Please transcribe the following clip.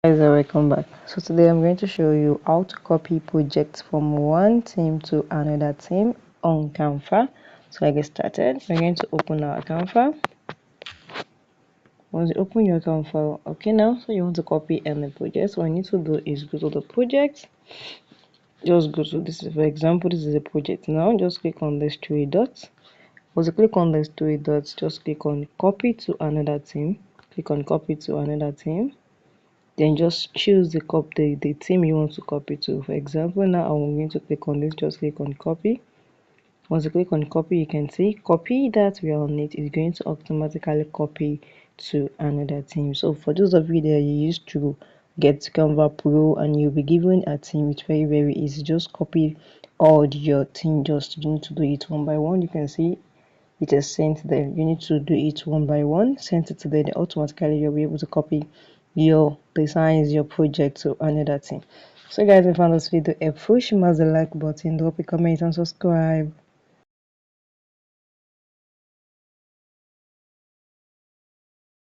Guys, welcome back. So today I'm going to show you how to copy projects from one team to another team on Canva. So I get started. We're going to open our Canva. Once you open your Canva, okay, now so you want to copy any project. What you need to do is go to the project. Just go to this. For example, this is a project. Now just click on these three dots. Once you click on these three dots, just click on copy to another team. Click on copy to another team. Then just choose the team you want to copy to. For example, now I'm going to click on this. Just click on copy. Once you click on copy, you can see copy that we are on it is going to automatically copy to another team. So for those of you that you used to get Canva Pro and you'll be given a team, it's very easy. Just copy all your team. Just you need to do it one by one. You can see it is sent there. You need to do it one by one, send it to them. Automatically you'll be able to copy your designs, your project to another team. So guys, if you found this video helpful, smash the like button, drop a comment and subscribe.